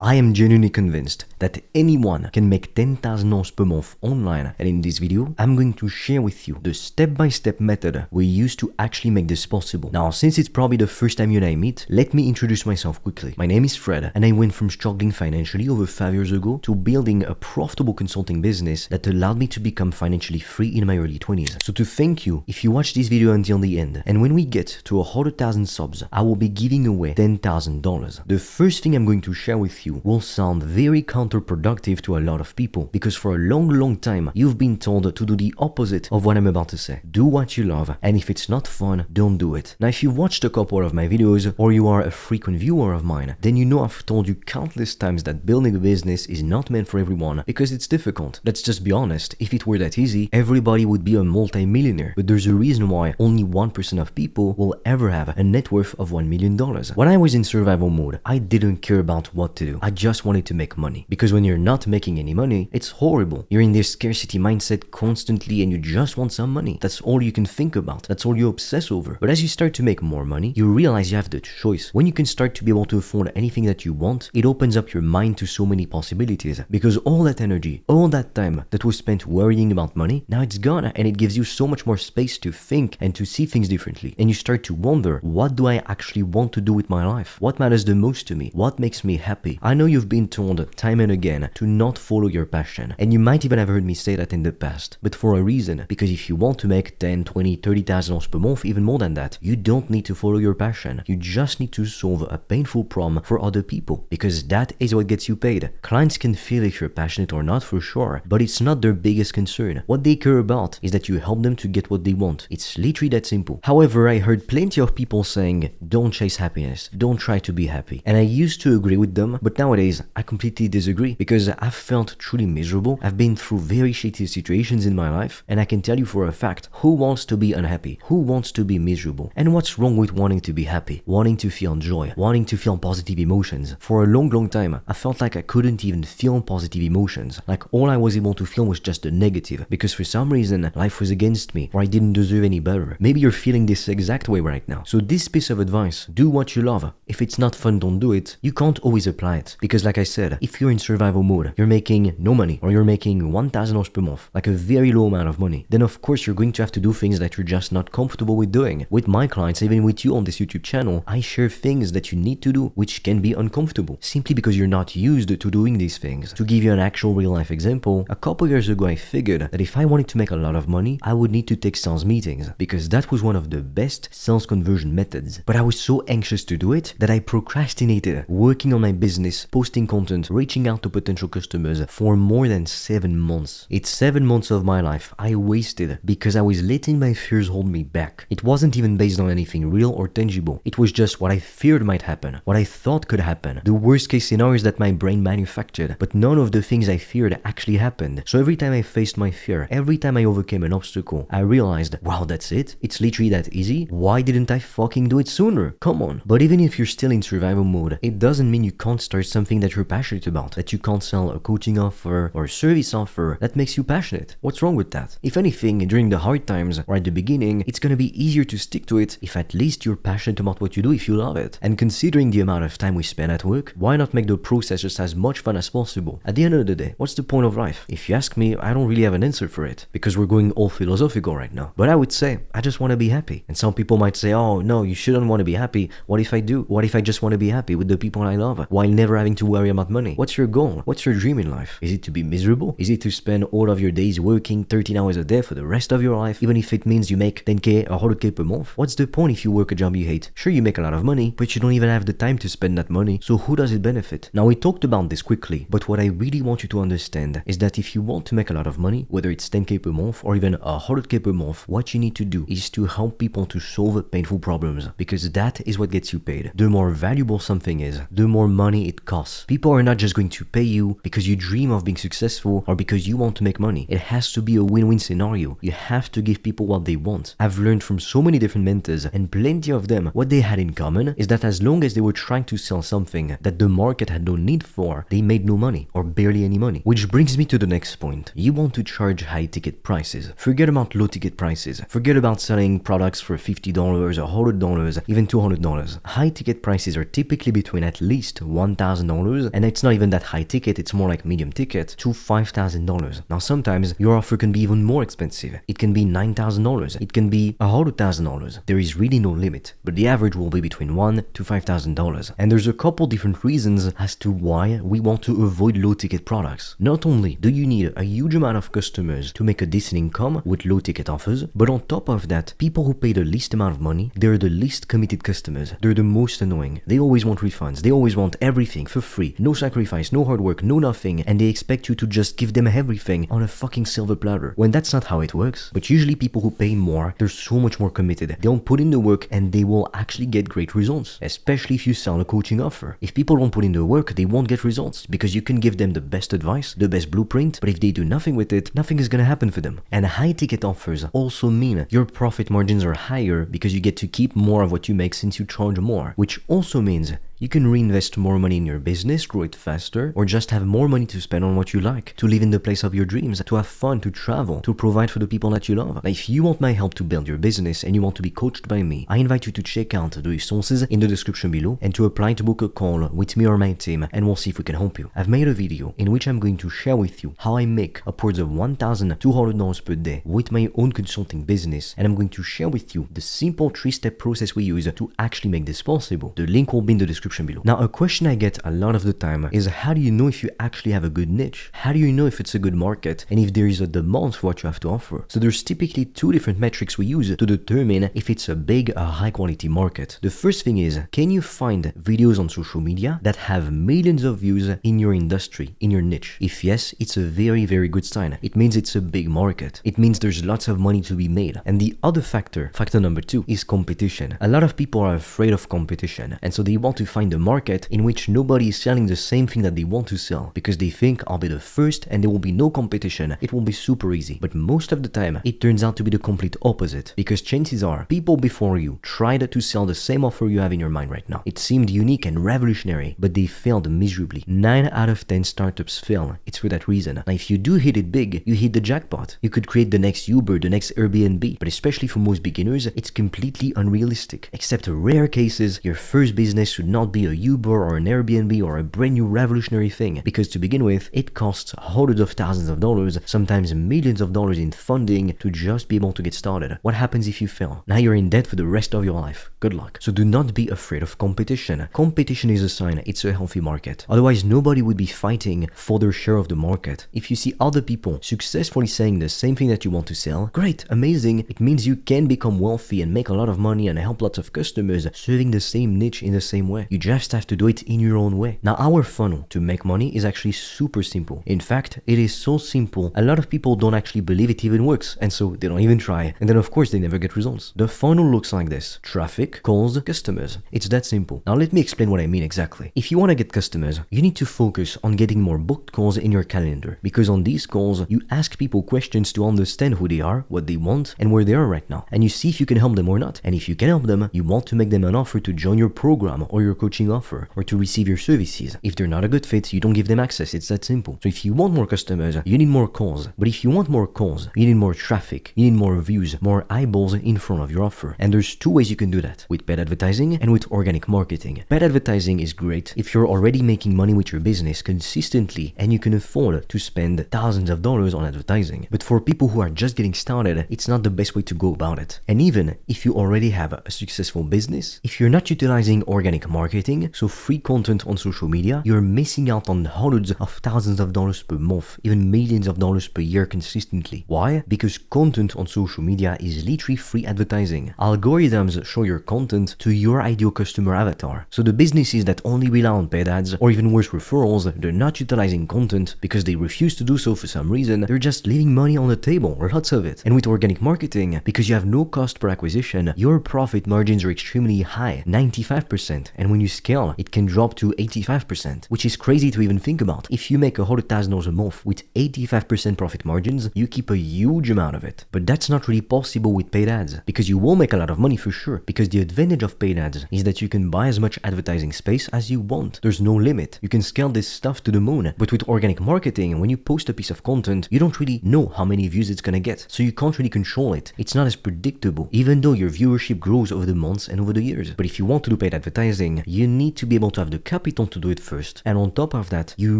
I am genuinely convinced that anyone can make $10,000 per month online, and in this video, I'm going to share with you the step-by-step method we use to actually make this possible. Now, since it's probably the first time you and I meet, let me introduce myself quickly. My name is Fred, and I went from struggling financially over 5 years ago to building a profitable consulting business that allowed me to become financially free in my early 20s. So to thank you, if you watch this video until the end, and when we get to 100,000 subs, I will be giving away $10,000. The first thing I'm going to share with you will sound very counterproductive to a lot of people, because for a long time, you've been told to do the opposite of what I'm about to say. Do what you love, and if it's not fun, don't do it. Now, if you've watched a couple of my videos, or you are a frequent viewer of mine, then you know I've told you countless times that building a business is not meant for everyone, because it's difficult. Let's just be honest, if it were that easy, everybody would be a multi-millionaire, but there's a reason why only 1% of people will ever have a net worth of $1 million. When I was in survival mode, I didn't care about what to do. I just wanted to make money. Because when you're not making any money, it's horrible. You're in this scarcity mindset constantly and you just want some money. That's all you can think about. That's all you obsess over. But as you start to make more money, you realize you have the choice. When you can start to be able to afford anything that you want, it opens up your mind to so many possibilities. Because all that energy, all that time that was spent worrying about money, now it's gone, and it gives you so much more space to think and to see things differently. And you start to wonder, what do I actually want to do with my life? What matters the most to me? What makes me happy? I know you've been told time and again to not follow your passion, and you might even have heard me say that in the past, but for a reason. Because if you want to make 10, 20, 30,000 dollars per month, even more than that, you don't need to follow your passion. You just need to solve a painful problem for other people, because that is what gets you paid. Clients can feel if you're passionate or not, for sure, but it's not their biggest concern. What they care about is that you help them to get what they want. It's literally that simple. However, I heard plenty of people saying, don't chase happiness, don't try to be happy. And I used to agree with them, but nowadays I completely disagree, because I've felt truly miserable. I've been through very shitty situations in my life, and I can tell you for a fact, who wants to be unhappy? Who wants to be miserable? And what's wrong with wanting to be happy? Wanting to feel joy, wanting to feel positive emotions. For a long time, I felt like I couldn't even feel positive emotions. Like all I was able to feel was just the negative, because for some reason, life was against me, or I didn't deserve any better. Maybe you're feeling this exact way right now. So this piece of advice, do what you love. If it's not fun, don't do it. You can't always apply it, because like I said, if you're in survival mode, you're making no money, or you're making $1,000 per month, like a very low amount of money, then of course you're going to have to do things that you're just not comfortable with doing. With my clients, even with you on this YouTube channel, I share things that you need to do, which can be uncomfortable, simply because you're not used to doing these things. To give you an actual real life example, a couple years ago I figured that if I wanted to make a lot of money, I would need to take sales meetings, because that was one of the best sales conversion methods. But I was so anxious to do it that I procrastinated working on my business, posting content, reaching out to potential customers for more than 7 months. It's 7 months of my life I wasted because I was letting my fears hold me back. It wasn't even based on anything real or tangible. It was just what I feared might happen, what I thought could happen, the worst case scenarios that my brain manufactured, but none of the things I feared actually happened. So every time I faced my fear, every time I overcame an obstacle, I realized, wow, that's it? It's literally that easy? Why didn't I fucking do it sooner? Come on. But even if you're still in survival mode, it doesn't mean you can't start something that you're passionate about, that you can't sell a coaching offer or a service offer that makes you passionate. What's wrong with that? If anything, during the hard times or at the beginning, it's gonna be easier to stick to it if at least you're passionate about what you do, if you love it. And considering the amount of time we spend at work, why not make the process just as much fun as possible? At the end of the day, what's the point of life? If you ask me, I don't really have an answer for it, because we're going all philosophical right now. But I would say, I just want to be happy. And some people might say, oh no, you shouldn't want to be happy. What if I do? What if I just want to be happy with the people I love while never having to worry about money? What's your goal? What's your dream in life? Is it to be miserable? Is it to spend all of your days working 13 hours a day for the rest of your life, even if it means you make 10k or 100k per month? What's the point if you work a job you hate? Sure, you make a lot of money, but you don't even have the time to spend that money, so who does it benefit? Now, we talked about this quickly, but what I really want you to understand is that if you want to make a lot of money, whether it's 10k per month or even 100k per month, what you need to do is to help people to solve painful problems, because that is what gets you paid. The more valuable something is, the more money it costs. People are not just going to pay you because you dream of being successful or because you want to make money. It has to be a win-win scenario. You have to give people what they want. I've learned from so many different mentors, and plenty of them, what they had in common is that as long as they were trying to sell something that the market had no need for, they made no money or barely any money. Which brings me to the next point. You want to charge high ticket prices. Forget about low ticket prices. Forget about selling products for $50 or $100, even $200. High ticket prices are typically between at least $1,000 $1,000, and it's not even that high ticket, it's more like medium ticket, to $5,000. Now sometimes your offer can be even more expensive. It can be $9,000, it can be $100,000. There is really no limit, but the average will be between $1,000 to $5,000. And there's a couple different reasons as to why we want to avoid low ticket products. Not only do you need a huge amount of customers to make a decent income with low ticket offers, but on top of that, people who pay the least amount of money, they're the least committed customers. They're the most annoying. They always want refunds. They always want everything for free. No sacrifice, no hard work, no nothing, and they expect you to just give them everything on a fucking silver platter. When that's not how it works. But usually people who pay more, they're so much more committed. They'll put in the work and they will actually get great results. Especially if you sell a coaching offer. If people don't put in the work, they won't get results because you can give them the best advice, the best blueprint, but if they do nothing with it, nothing is gonna happen for them. And high ticket offers also mean your profit margins are higher because you get to keep more of what you make since you charge more, which also means you can reinvest more money in your business, grow it faster, or just have more money to spend on what you like, to live in the place of your dreams, to have fun, to travel, to provide for the people that you love. Now, if you want my help to build your business and you want to be coached by me, I invite you to check out the resources in the description below and to apply to book a call with me or my team, and we'll see if we can help you. I've made a video in which I'm going to share with you how I make upwards of $1,200 per day with my own consulting business, and I'm going to share with you the simple 3-step process we use to actually make this possible. The link will be in the description below. Now, a question I get a lot of the time is, how do you know if you actually have a good niche? How do you know if it's a good market and if there is a demand for what you have to offer? So there's typically two different metrics we use to determine if it's a big or high quality market. The first thing is, can you find videos on social media that have millions of views in your industry, in your niche? If yes, it's a very, very good sign. It means it's a big market. It means there's lots of money to be made. And the other factor number 2, is competition. A lot of people are afraid of competition, and so they want to find a market in which nobody is selling the same thing that they want to sell because they think, I'll be the first and there will be no competition. It will be super easy. But most of the time, it turns out to be the complete opposite, because chances are people before you tried to sell the same offer you have in your mind right now. It seemed unique and revolutionary, but they failed miserably. 9 out of 10 startups fail. It's for that reason. Now, if you do hit it big, you hit the jackpot. You could create the next Uber, the next Airbnb, but especially for most beginners, it's completely unrealistic. Except rare cases, your first business should not be a Uber or an Airbnb or a brand new revolutionary thing, because to begin with, it costs hundreds of thousands of dollars, sometimes millions of dollars in funding to just be able to get started. What happens if you fail? Now you're in debt for the rest of your life. Good luck. So do not be afraid of competition. Competition is a sign it's a healthy market. Otherwise, nobody would be fighting for their share of the market. If you see other people successfully saying the same thing that you want to sell, great, amazing. It means you can become wealthy and make a lot of money and help lots of customers serving the same niche in the same way. You just have to do it in your own way. Now, our funnel to make money is actually super simple. In fact, it is so simple, a lot of people don't actually believe it even works, and so they don't even try. And then of course they never get results. The funnel looks like this: traffic, calls, customers. It's that simple. Now let me explain what I mean exactly. If you want to get customers, you need to focus on getting more booked calls in your calendar, because on these calls, you ask people questions to understand who they are, what they want, and where they are right now. And you see if you can help them or not. And if you can help them, you want to make them an offer to join your program or your coaching offer, or to receive your services. If they're not a good fit, you don't give them access. It's that simple. So if you want more customers, you need more calls. But if you want more calls, you need more traffic, you need more views, more eyeballs in front of your offer. And there's two ways you can do that: with paid advertising and with organic marketing. Paid advertising is great if you're already making money with your business consistently and you can afford to spend thousands of dollars on advertising. But for people who are just getting started, it's not the best way to go about it. And even if you already have a successful business, if you're not utilizing organic marketing, so free content on social media, you're missing out on hundreds of thousands of dollars per month, even millions of dollars per year consistently. Why? Because content on social media is literally free advertising. Algorithms show your content to your ideal customer avatar. So the businesses that only rely on paid ads, or even worse, referrals, they're not utilizing content because they refuse to do so for some reason. They're just leaving money on the table, or lots of it. And with organic marketing, because you have no cost per acquisition, your profit margins are extremely high, 95%. And when you scale, it can drop to 85%, which is crazy to even think about. If you make $100,000 a month with 85% profit margins, you keep a huge amount of it. But that's not really possible with paid ads, because you will make a lot of money for sure, because the advantage of paid ads is that you can buy as much advertising space as you want. There's no limit. You can scale this stuff to the moon. But with organic marketing, when you post a piece of content, you don't really know how many views it's gonna get, so you can't really control it. It's not as predictable, even though your viewership grows over the months and over the years. But if you want to do paid advertising, you need to be able to have the capital to do it first. And on top of that, you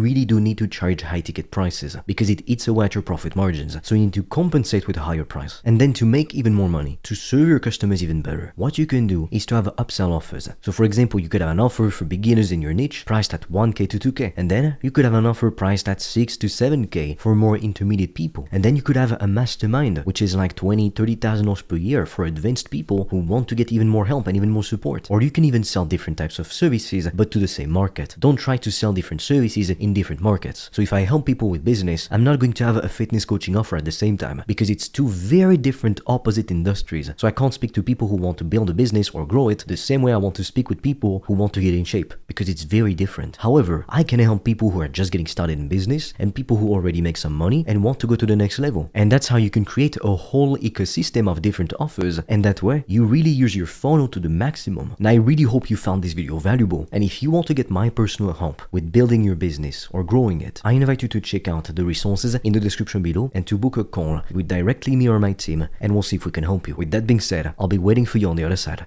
really do need to charge high ticket prices because it eats away at your profit margins. So you need to compensate with a higher price. And then to make even more money, to serve your customers even better, what you can do is to have upsell offers. So for example, you could have an offer for beginners in your niche priced at 1k to 2k. And then you could have an offer priced at 6 to 7k for more intermediate people. And then you could have a mastermind, which is like 20, 30,000 euros per year for advanced people who want to get even more help and even more support. Or you can even sell different types of services, but to the same market. Don't try to sell different services in different markets. So if I help people with business, I'm not going to have a fitness coaching offer at the same time because it's two very different opposite industries. So I can't speak to people who want to build a business or grow it the same way I want to speak with people who want to get in shape because it's very different. However, I can help people who are just getting started in business and people who already make some money and want to go to the next level. And that's how you can create a whole ecosystem of different offers, and that way you really use your funnel to the maximum. And I really hope you found this video valuable, and if you want to get my personal help with building your business or growing it, I invite you to check out the resources in the description below and to book a call with directly me or my team, and we'll see if we can help you. With that being said, I'll be waiting for you on the other side.